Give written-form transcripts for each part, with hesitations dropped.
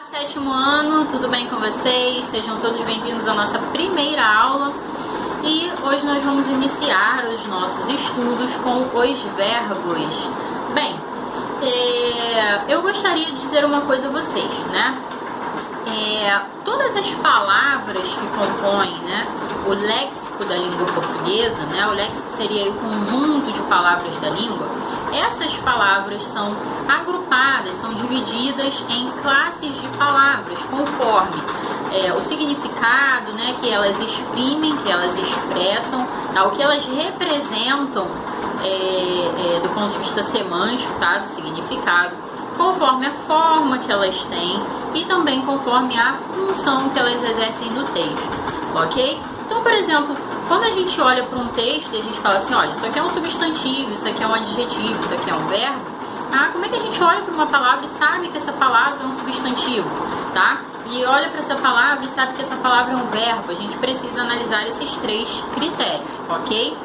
Sétimo ano, tudo bem com vocês? Sejam todos bem-vindos à nossa primeira aula e hoje nós vamos iniciar os nossos estudos com os verbos. Bem, eu gostaria de dizer uma coisa a vocês, né? Todas as palavras que compõem, né, o léxico da língua portuguesa, né, o léxico seria o conjunto de palavras da língua. Essas palavras são agrupadas, são divididas em classes de palavras, conforme o significado, né, que elas exprimem, que elas expressam, tá, o que elas representam do ponto de vista semântico, tá, do significado, conforme a forma que elas têm e também conforme a função que elas exercem no texto, ok? Então, por exemplo, quando a gente olha para um texto e a gente fala assim, olha, isso aqui é um substantivo, isso aqui é um adjetivo, isso aqui é um verbo, como é que a gente olha para uma palavra e sabe que essa palavra é um substantivo, tá? E olha para essa palavra e sabe que essa palavra é um verbo. A gente precisa analisar esses três critérios, ok?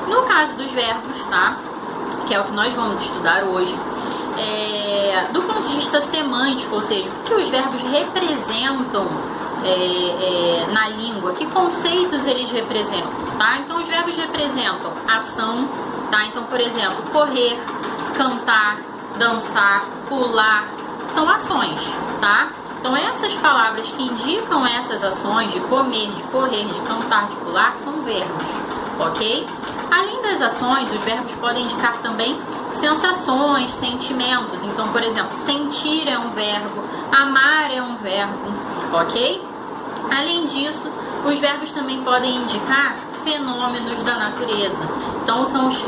No caso dos verbos, tá? Que é o que nós vamos estudar hoje, do ponto de vista semântico, ou seja, o que os verbos representam na língua, que conceitos eles representam, tá? Então os verbos representam ação, tá? Então, por exemplo, correr, cantar, dançar, pular, são ações, tá? Então essas palavras que indicam essas ações de comer, de correr, de cantar, de pular, são verbos, ok? Além das ações, os verbos podem indicar também sensações, sentimentos. Então, por exemplo, sentir é um verbo, amar é um verbo, ok? Além disso, os verbos também podem indicar fenômenos da natureza. Então, são os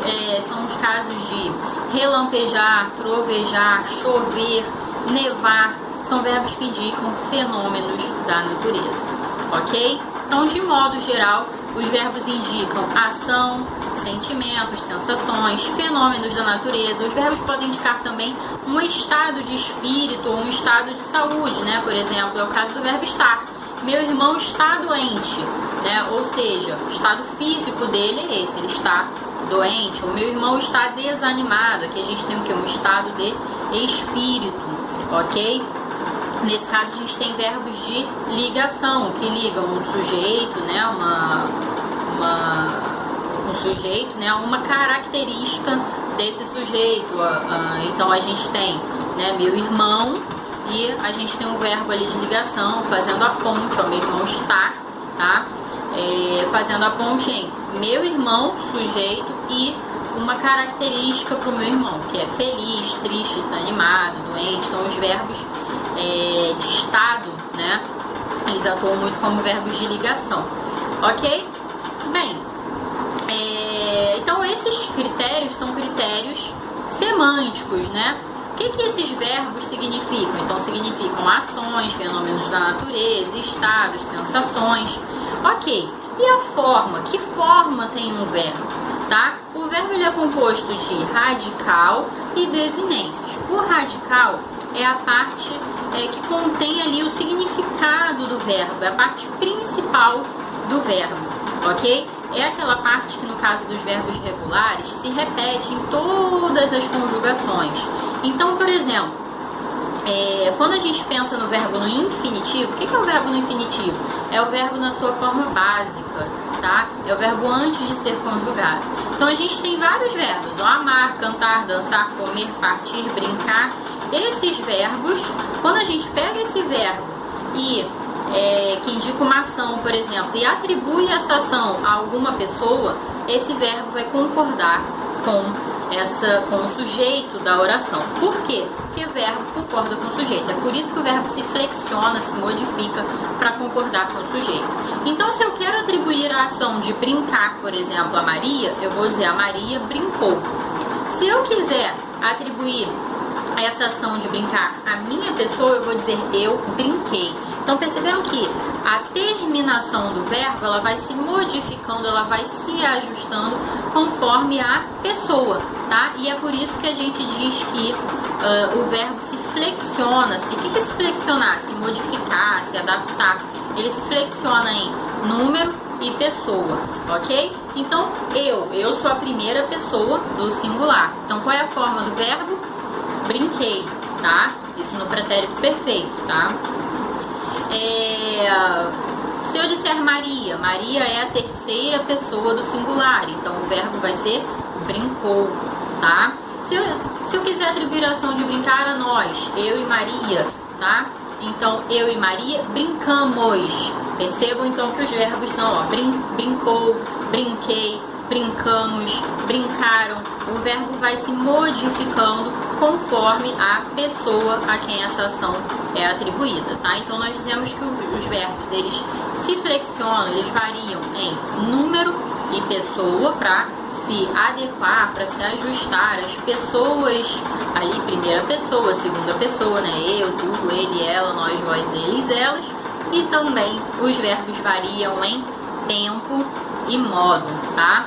casos de relampejar, trovejar, chover, nevar. São verbos que indicam fenômenos da natureza, ok? Então, de modo geral, os verbos indicam ação, sentimentos, sensações, fenômenos da natureza. Os verbos podem indicar também um estado de espírito ou um estado de saúde, né? Por exemplo, é o caso do verbo estar. Meu irmão está doente, né? Ou seja, o estado físico dele é esse, ele está doente. O meu irmão está desanimado. Aqui a gente tem o quê? Um estado de espírito, ok? Nesse caso a gente tem verbos de ligação, que ligam um sujeito, né? Um sujeito, né, uma característica desse sujeito. Então a gente tem, né, meu irmão, e a gente tem um verbo ali de ligação, fazendo a ponte, ó, meu irmão está, tá? Fazendo a ponte entre meu irmão, sujeito, e uma característica para o meu irmão, que é feliz, triste, desanimado, doente. Então os verbos de estado, né, eles atuam muito como verbos de ligação, ok? Bem, então esses critérios são critérios semânticos, né? O que esses verbos significam? Então significam ações, fenômenos da natureza, estados, sensações, ok? E a forma? Que forma tem um verbo, tá? O verbo ele é composto de radical e desinências. O radical é a parte que contém ali o significado do verbo, é a parte principal do verbo, ok? É aquela parte que, no caso dos verbos regulares, se repete em todas as conjugações. Então, por exemplo, quando a gente pensa no verbo no infinitivo, o que é o verbo no infinitivo? É o verbo na sua forma básica, tá? É o verbo antes de ser conjugado. Então, a gente tem vários verbos: amar, cantar, dançar, comer, partir, brincar. Esses verbos, quando a gente pega esse verbo e que indica uma ação, por exemplo, e atribui essa ação a alguma pessoa, esse verbo vai concordar com o sujeito da oração. Por quê? Porque o verbo concorda com o sujeito. É por isso que o verbo se flexiona, se modifica para concordar com o sujeito. Então, se eu quero atribuir a ação de brincar, por exemplo, a Maria, eu vou dizer a Maria brincou. Se eu quiser atribuir essa ação de brincar a minha pessoa, eu vou dizer eu brinquei. Então perceberam que a terminação do verbo ela vai se modificando, ela vai se ajustando conforme a pessoa, tá? E é por isso que a gente diz que o verbo se flexiona. O que é se flexionar? Se modificar, se adaptar. Ele se flexiona em número e pessoa, ok? Então eu sou a primeira pessoa do singular. Então qual é a forma do verbo? Brinquei, tá? Isso no pretérito perfeito, tá? Se eu disser Maria, Maria é a terceira pessoa do singular, então o verbo vai ser brincou, tá? Se eu quiser atribuir a ação de brincar a nós, eu e Maria, tá? Então, eu e Maria brincamos. Percebam então que os verbos são, ó, brincou, brinquei, brincamos, brincaram. O verbo vai se modificando conforme a pessoa a quem essa ação é atribuída, tá? Então, nós dizemos que os verbos, eles se flexionam, eles variam em número e pessoa para se adequar, para se ajustar às pessoas, ali, primeira pessoa, segunda pessoa, né? Eu, tu, ele, ela, nós, vós, eles, elas. E também os verbos variam em tempo e modo, tá?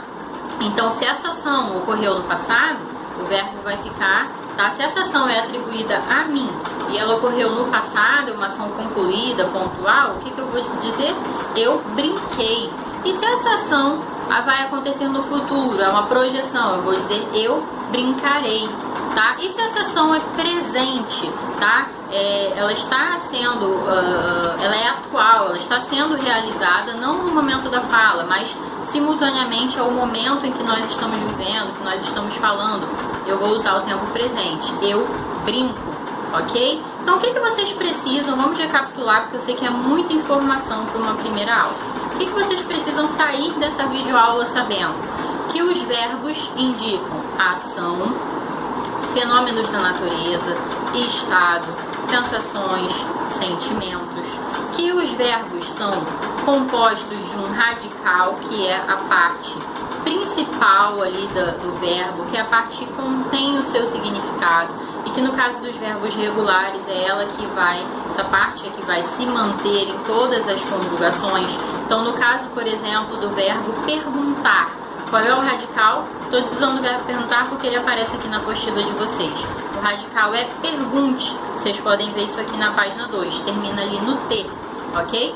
Então, se essa ação ocorreu no passado, o verbo vai ficar, tá? Se essa ação é atribuída a mim e ela ocorreu no passado, uma ação concluída, pontual, o que eu vou dizer? Eu brinquei. E se essa ação vai acontecer no futuro, é uma projeção, eu vou dizer eu brincarei, tá? E se essa ação é presente, tá? Ela está sendo, ela é atual, ela está sendo realizada não no momento da fala, mas simultaneamente ao momento em que nós estamos vivendo, que nós estamos falando, eu vou usar o tempo presente, eu brinco, ok? Então o que vocês precisam, vamos recapitular porque eu sei que é muita informação para uma primeira aula. O que vocês precisam sair dessa videoaula sabendo? Que os verbos indicam ação, fenômenos da natureza, estado, sensações, sentimentos. Que os verbos são compostos de um radical, que é a parte principal ali do verbo, que é a parte que contém o seu significado, e que no caso dos verbos regulares é ela que vai, essa parte é que vai se manter em todas as conjugações. Então, no caso, por exemplo, do verbo perguntar, qual é o radical? Estou usando o verbo perguntar porque ele aparece aqui na apostila de vocês. O radical é pergunte. Vocês podem ver isso aqui na página 2, termina ali no T, ok?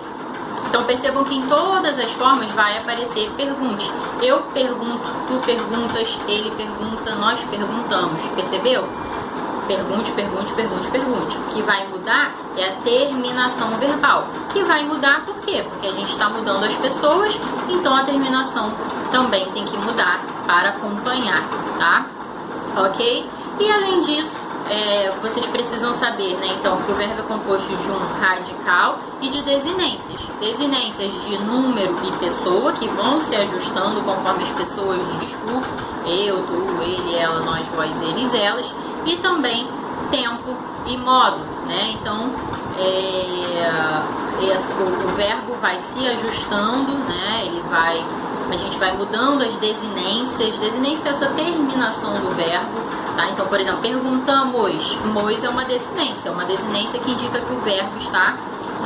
Então percebam que em todas as formas vai aparecer pergunte. Eu pergunto, tu perguntas, ele pergunta, nós perguntamos. Percebeu? Pergunte, pergunte, pergunte, pergunte. O que vai mudar é a terminação verbal. Que vai mudar por quê? Porque a gente está mudando as pessoas, então a terminação também tem que mudar para acompanhar, tá? Ok? E além disso, vocês precisam saber, né, então, que o verbo é composto de um radical e de desinências. Desinências de número e pessoa, que vão se ajustando conforme as pessoas do discurso. Eu, tu, ele, ela, nós, vós, eles, elas. E também tempo e modo, né? Então, o verbo vai se ajustando, né? A gente vai mudando as desinências. Desinência é essa terminação do verbo, tá? Então, por exemplo, perguntamos. Mois é uma desinência que indica que o verbo está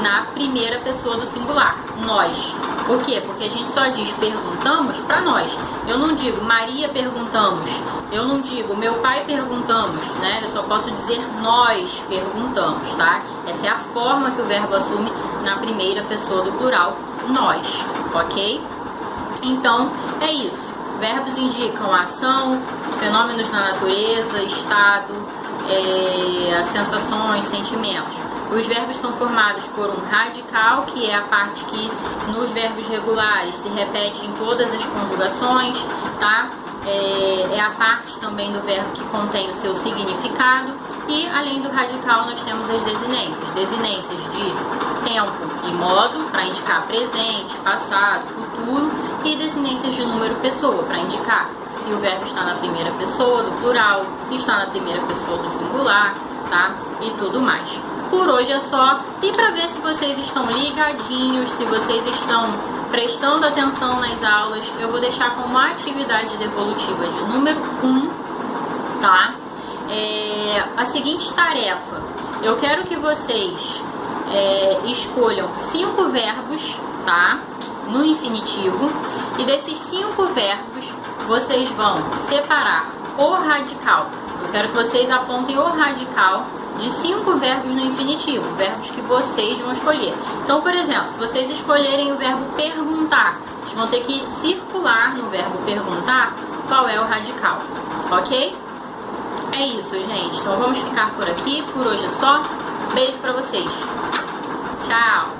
na primeira pessoa do singular, nós. Por quê? Porque a gente só diz perguntamos para nós. Eu não digo Maria perguntamos, eu não digo meu pai perguntamos, né? Eu só posso dizer nós perguntamos, tá? Essa é a forma que o verbo assume na primeira pessoa do plural, nós, ok? Então, é isso. Verbos indicam ação, fenômenos da natureza, estado, sensações, sentimentos. Os verbos são formados por um radical, que é a parte que nos verbos regulares se repete em todas as conjugações, tá? É a parte também do verbo que contém o seu significado. E além do radical nós temos as desinências. Desinências de tempo e modo, para indicar presente, passado, futuro. E desinências de número pessoa, para indicar se o verbo está na primeira pessoa do plural, se está na primeira pessoa do singular, tá? E tudo mais. Por hoje é só. E para ver se vocês estão ligadinhos, se vocês estão prestando atenção nas aulas, eu vou deixar como atividade devolutiva de número 1, tá? A seguinte tarefa. Eu quero que vocês escolham 5 verbos, tá? No infinitivo. E desses 5 verbos, vocês vão separar o radical. Eu quero que vocês apontem o radical de 5 verbos no infinitivo, verbos que vocês vão escolher. Então, por exemplo, se vocês escolherem o verbo perguntar, vocês vão ter que circular no verbo perguntar qual é o radical, ok? É isso, gente. Então, vamos ficar por aqui. Por hoje é só. Beijo pra vocês. Tchau!